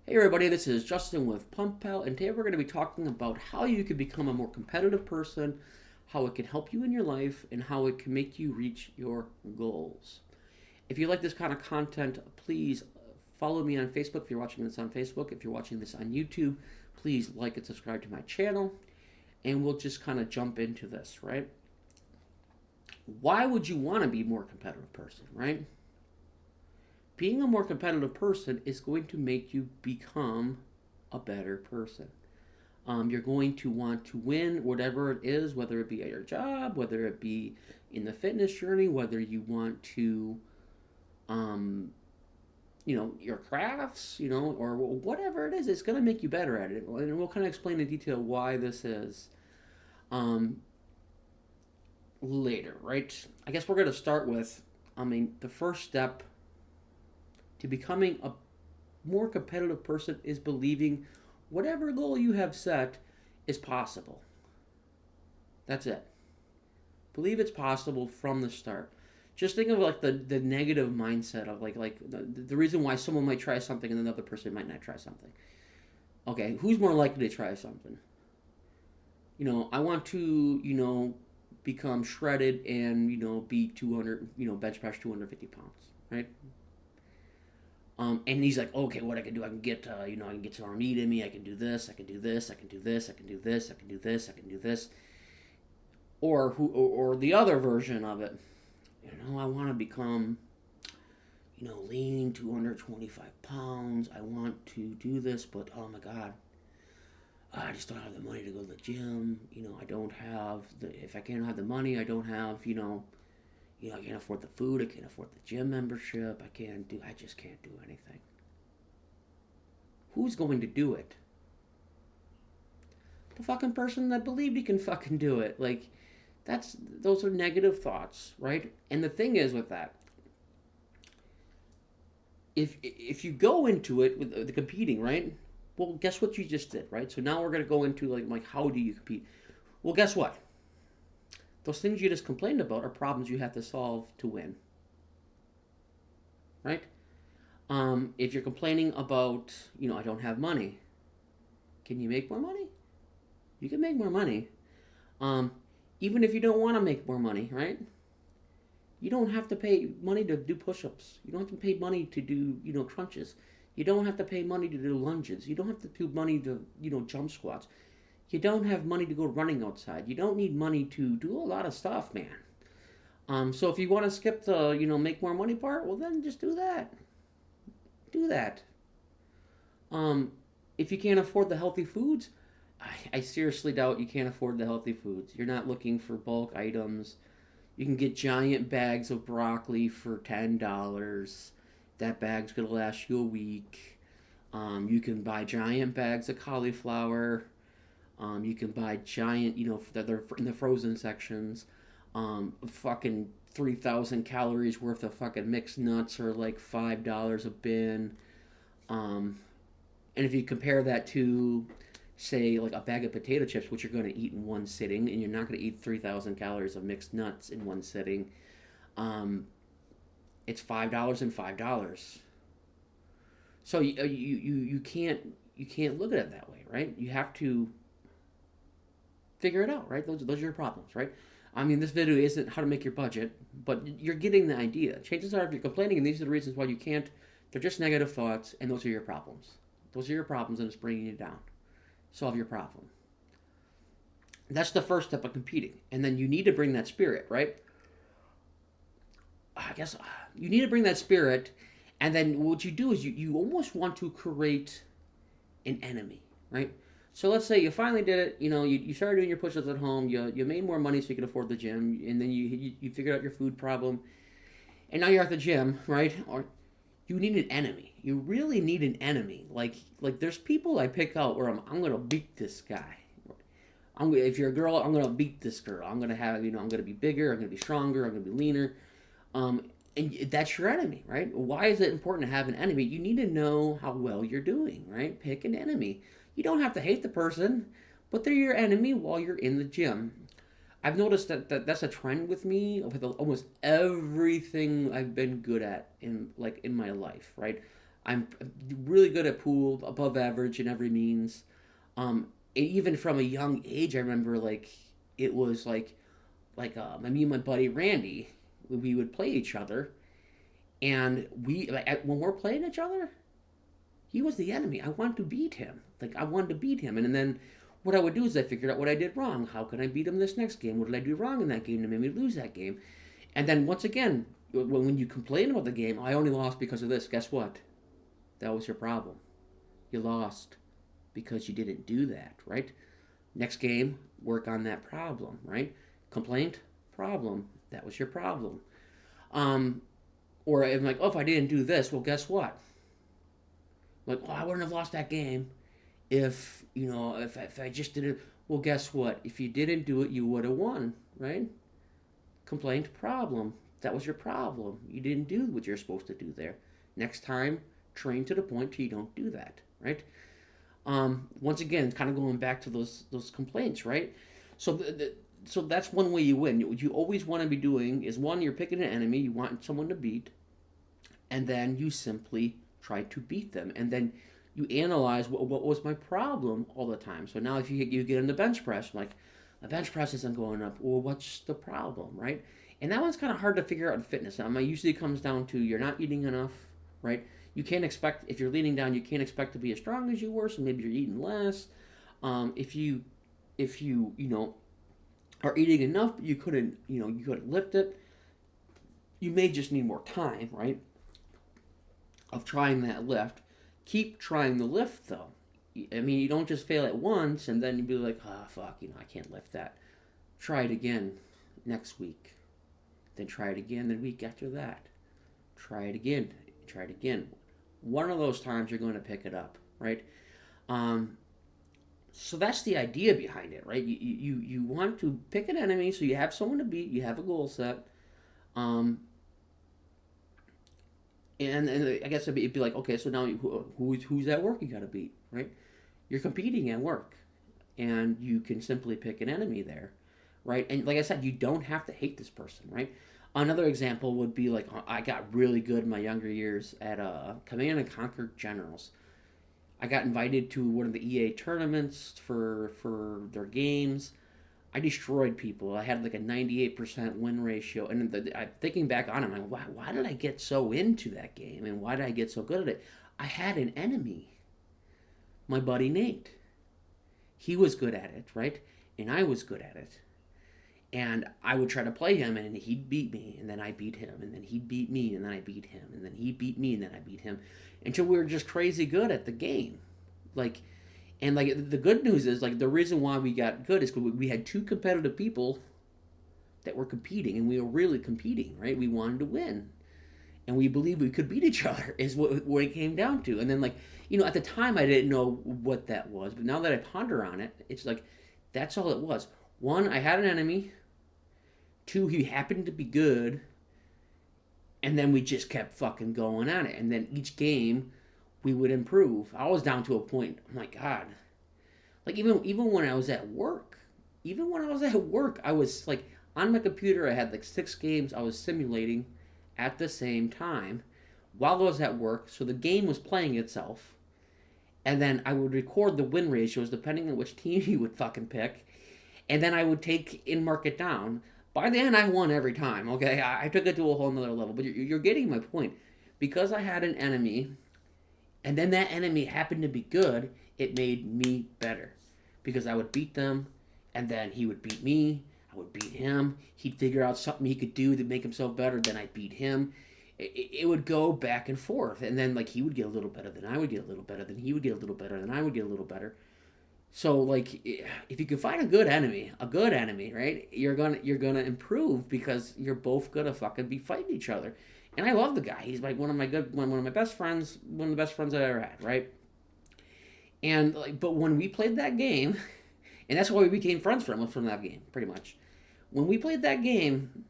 Hey everybody, this is Justin with Pump Pal, and today we're going to be talking about how you can become a more competitive person, how it can help you in your life, and how it can make you reach your goals. If you like this kind of content, please follow me on Facebook if you're watching this on Facebook. If you're watching this on YouTube, please like and subscribe to my channel, and we'll just kind of jump into this, right? Why would you want to be a more competitive person, right? Being a more competitive person is going to make you become a better person. You're going to want to win whatever it is, whether it be at your job, whether it be in the fitness journey, whether you want to, um, your crafts, or whatever it is. It's going to make you better at it. And we'll kind of explain in detail why this is um, later, right? I guess we're going to start with, the first step to becoming a more competitive person is believing whatever goal you have set is possible. That's it. Believe it's possible from the start. Just think of like the negative mindset of like the reason why someone might try something and another person might not try something. Okay, who's more likely to try something? I want to, become shredded and, be 200, bench press 250 pounds, right? And he's like, okay, what I can do? I can get, I can get some more meat in me. I can do this. I can do this. I can do this. I can do this. I can do this. I can do this. Or the other version of it. I want to become, lean 225 pounds. I want to do this, but oh my god, I just don't have the money to go to the gym. I don't have the. If I can't have the money, I don't have, I can't afford the food. I can't afford the gym membership. I just can't do anything. Who's going to do it? The fucking person that believed he can fucking do it. Like, those are negative thoughts, right? And the thing is with that, if you go into it with the competing, right? Well, guess what you just did, right? So now we're gonna go into like how do you compete? Well, guess what? Those things you just complained about are problems you have to solve to win, right? If you're complaining about, I don't have money, can you make more money? You can make more money. Um, Even if you don't want to make more money, right? You don't have to pay money to do push-ups. You don't have to pay money to do, crunches. You don't have to pay money to do lunges. You don't have to do money to, jump squats. You don't have money to go running outside. You don't need money to do a lot of stuff, man. So if you want to skip the, make more money part, well then just do that. Do that. Um, if you can't afford the healthy foods, I seriously doubt you can't afford the healthy foods. You're not looking for bulk items. You can get giant bags of broccoli for $10. That bag's gonna last you a week. You can buy giant bags of cauliflower. You can buy giant, that they're in the frozen sections. Fucking 3,000 calories worth of fucking mixed nuts are like $5 a bin. Um, and if you compare that to, say, like a bag of potato chips, which you're going to eat in one sitting, and you're not going to eat 3,000 calories of mixed nuts in one sitting, um, it's $5 and $5. So you can't look at it that way, right? You have to figure it out, right? Those are your problems, right? This video isn't how to make your budget, but you're getting the idea. Chances are, if you're complaining, and these are the reasons why you can't, they're just negative thoughts, and those are your problems. Those are your problems, and it's bringing you down. Solve your problem. That's the first step of competing, and then you need to bring that spirit, right? I guess you need to bring that spirit, and then what you do is you almost want to create an enemy, right? So let's say you finally did it. You started doing your push-ups at home. You made more money so you could afford the gym, and then you figured out your food problem, and now you're at the gym, right? Or you need an enemy. You really need an enemy. Like there's people I pick out where I'm gonna beat this guy. If you're a girl, I'm gonna beat this girl. I'm gonna have, I'm gonna be bigger. I'm gonna be stronger. I'm gonna be leaner. And that's your enemy, right? Why is it important to have an enemy? You need to know how well you're doing, right? Pick an enemy. You don't have to hate the person, but they're your enemy while you're in the gym. I've noticed that's a trend with me with almost everything I've been good at in my life, right? I'm really good at pool, above average in every means. Even from a young age, I remember like it was me and my buddy Randy, we would play each other, and when we're playing each other, he was the enemy. I wanted to beat him. Like I wanted to beat him, and then what I would do is I figured out what I did wrong. How can I beat him this next game? What did I do wrong in that game to make me lose that game? And then once again, when you complain about the game, I only lost because of this. Guess what? That was your problem. You lost because you didn't do that, right? Next game, work on that problem, right? Complaint, problem. That was your problem. Um, or I'm like, oh, if I didn't do this, well, guess what? Like, oh, I wouldn't have lost that game if if I just didn't. Well, guess what? If you didn't do it, you would have won, right? Complaint, problem. That was your problem. You didn't do what you're supposed to do there. Next time, train to the point till you don't do that, right? Once again, kind of going back to those complaints, right? So so that's one way you win. What you always want to be doing is one, you're picking an enemy you want someone to beat, and then you simply try to beat them, and then you analyze what was my problem all the time. So now if you get in the bench press, like the bench press isn't going up, well, what's the problem, right? And that one's kind of hard to figure out in fitness. It usually comes down to you're not eating enough, right? You can't expect, if you're leaning down, you can't expect to be as strong as you were, so maybe you're eating less. If you are eating enough, but you couldn't lift it, you may just need more time, right, of trying that lift. Keep trying the lift though. I mean, you don't just fail at once and then you'd be like, ah, oh, fuck, I can't lift that. Try it again next week. Then try it again the week after that. Try it again. Try it again. One of those times you're going to pick it up, right? So that's the idea behind it, right? You want to pick an enemy so you have someone to beat. You have a goal set. Um, and I guess it'd be like, okay, so now who's at work you got to beat, right? You're competing at work, and you can simply pick an enemy there, right? And like I said, you don't have to hate this person, right? Another example would be like I got really good in my younger years at Command and Conquer Generals. I got invited to one of the EA tournaments for their games. I destroyed people. I had like a 98% win ratio. And I'm thinking back on it, I'm like, why did I get so into that game? And why did I get so good at it? I had an enemy, my buddy Nate. He was good at it, right? And I was good at it. And I would try to play him, and he'd beat me, and then I beat him, and then he'd beat me, and then I beat him, and then he beat me, and then I beat him, until we were just crazy good at the game. Like, and like the good news is like the reason why we got good is because we had two competitive people that were competing, and we were really competing, right? We wanted to win, and we believed we could beat each other is what it came down to. And then like at the time I didn't know what that was, but now that I ponder on it, it's like that's all it was. One, I had an enemy. Two, he happened to be good. And then we just kept fucking going at it. And then each game, we would improve. I was down to a point, oh my God. Like, even when I was at work, I was like, on my computer, I had like 6 games I was simulating at the same time while I was at work. So the game was playing itself. And then I would record the win ratios depending on which team you would fucking pick. And then I would take and mark it down. By the end, I won every time, okay? I took it to a whole nother level. But you're getting my point. Because I had an enemy, and then that enemy happened to be good, it made me better. Because I would beat them, and then he would beat me. I would beat him. He'd figure out something he could do to make himself better. Then I'd beat him. It would go back and forth. And then, like, he would get a little better. Then I would get a little better. Then he would get a little better. Then I would get a little better. So like, if you can find a good enemy, right? You're gonna improve because you're both gonna fucking be fighting each other. And I love the guy. He's like one of my best friends, one of the best friends I ever had, right? And like, but when we played that game, and that's why we became friends from that game, pretty much. When we played that game,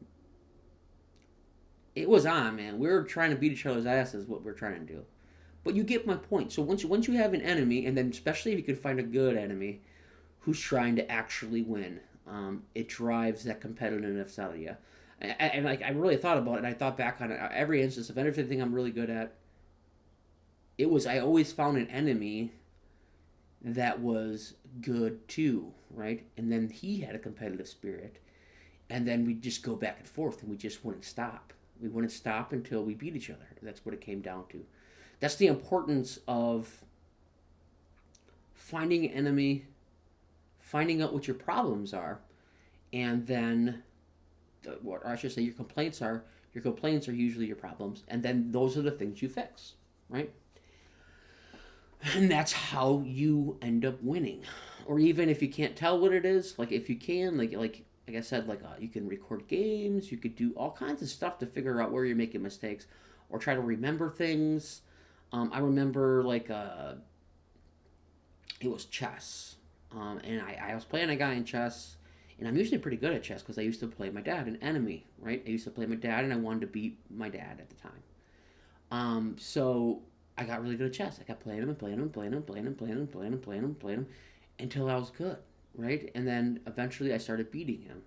it was on, man. We were trying to beat each other's asses. What we're trying to do. But you get my point. So once you have an enemy, and then especially if you can find a good enemy who's trying to actually win, it drives that competitiveness out of you. And like I really thought about it, and I thought back on it, every instance of everything I'm really good at. I always found an enemy that was good too, right? And then he had a competitive spirit, and then we'd just go back and forth, and we just wouldn't stop. We wouldn't stop until we beat each other. That's what it came down to. That's the importance of finding an enemy, finding out what your problems are, and then what I should say your complaints are. Your complaints are usually your problems, and then those are the things you fix, right? And that's how you end up winning. Or even if you can't tell what it is, like if you can, like I said, you can record games, you could do all kinds of stuff to figure out where you're making mistakes, or try to remember things. I remember it was chess, and I was playing a guy in chess, and I'm usually pretty good at chess because I used to play my dad, an enemy, right? I used to play my dad, and I wanted to beat my dad at the time. So I got really good at chess. I kept playing him and playing him and playing him, playing him, playing him, playing him, playing him, playing him, until I was good, right? And then eventually I started beating him.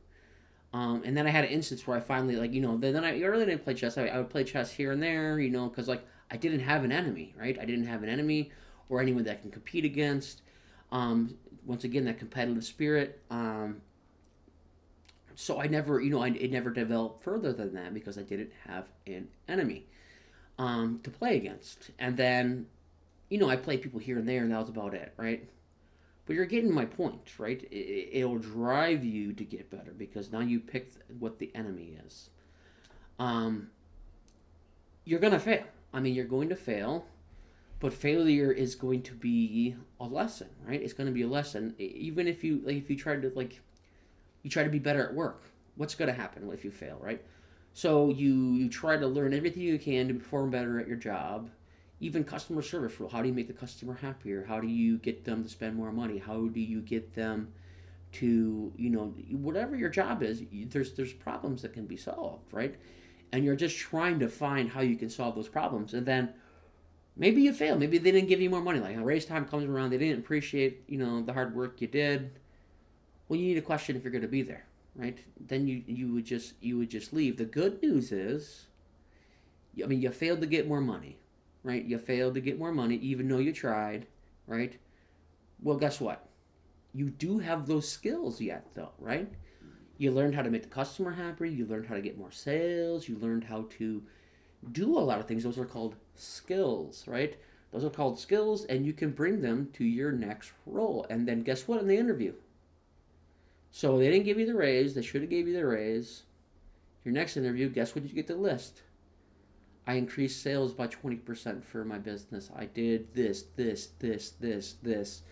And then I had an instance where I finally, then I really didn't play chess. I would play chess here and there, because I didn't have an enemy, right? I didn't have an enemy or anyone that I can compete against. Once again, that competitive spirit. So I never, it never developed further than that because I didn't have an enemy to play against. And then, I played people here and there, and that was about it, right? But you're getting my point, right? It'll drive you to get better because now you pick what the enemy is. Um, you're gonna fail. I mean, you're going to fail, but failure is going to be a lesson, right? It's going to be a lesson. Even if you try to you try to be better at work, what's going to happen if you fail, right? So you try to learn everything you can to perform better at your job. Even customer service rule. How do you make the customer happier? How do you get them to spend more money? How do you get them to, whatever your job is, there's problems that can be solved, right? And you're just trying to find how you can solve those problems. And then maybe you fail. Maybe they didn't give you more money. Like a raise time comes around, they didn't appreciate, the hard work you did. Well, you need to question if you're going to be there, right? Then you would just leave. The good news is, I mean, you failed to get more money, right? You failed to get more money, even though you tried, right? Well, guess what? You do have those skills yet, though, right? You learned how to make the customer happy. You learned how to get more sales. You learned how to do a lot of things. Those are called skills, right? Those are called skills, and you can bring them to your next role. And then guess what in the interview? So they didn't give you the raise. They should have gave you the raise. Your next interview, guess what you get the list? I increased sales by 20% for my business. I did this, this, this, this, this.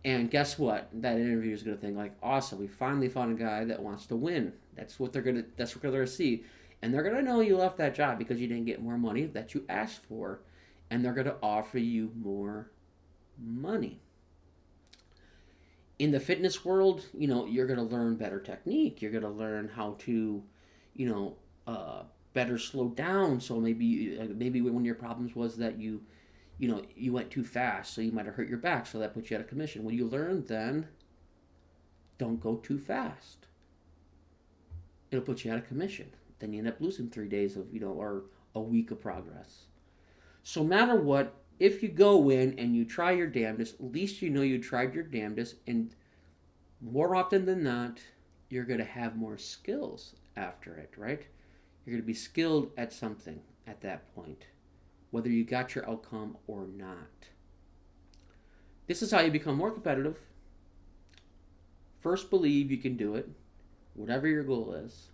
And guess what? That interviewer is going to think awesome, we finally found a guy that wants to win. That's what they're going to see. And they're going to know you left that job because you didn't get more money that you asked for. And they're going to offer you more money. In the fitness world, you're going to learn better technique. You're going to learn how to, you know, better slow down. So maybe one of your problems was that you went too fast, so you might have hurt your back, so that puts you out of commission. When you learn, then don't go too fast. It'll put you out of commission. Then you end up losing 3 days of or a week of progress. So no matter what, if you go in and you try your damnedest, at least you know you tried your damnedest, and more often than not, you're going to have more skills after it, right? You're going to be skilled at something at that point, whether you got your outcome or not. This is how you become more competitive. First, believe you can do it, whatever your goal is,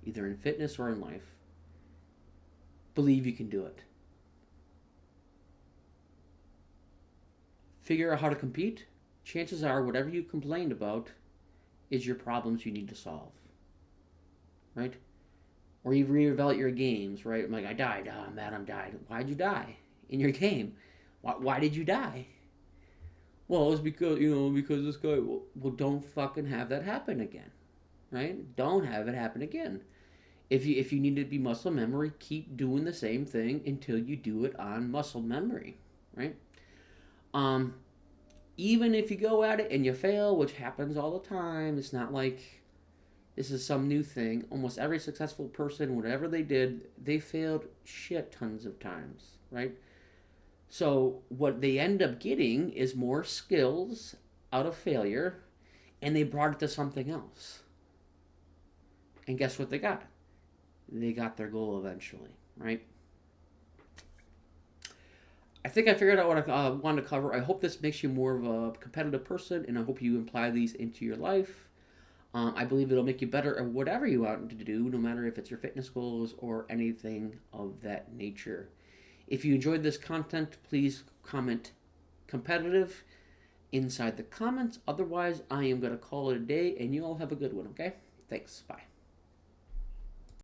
either in fitness or in life. Believe you can do it. Figure out how to compete. Chances are whatever you complained about is your problems you need to solve, right? Or you reevaluate your games, right? I'm like, I died. Oh, Madam died. Why'd you die in your game? Why did you die? Well, it's because this guy. Well, don't fucking have that happen again, right? Don't have it happen again. If you need to be muscle memory, keep doing the same thing until you do it on muscle memory, right? Even if you go at it and you fail, which happens all the time, it's not like this is some new thing. Almost every successful person, whatever they did, they failed shit tons of times, right? So what they end up getting is more skills out of failure, and they brought it to something else. And guess what they got? They got their goal eventually, right? I think I figured out what I wanted to cover. I hope this makes you more of a competitive person, and I hope you apply these into your life. I believe it'll make you better at whatever you want to do, no matter if it's your fitness goals or anything of that nature. If you enjoyed this content, please comment competitive inside the comments. Otherwise, I am going to call it a day, and you all have a good one, okay? Thanks. Bye.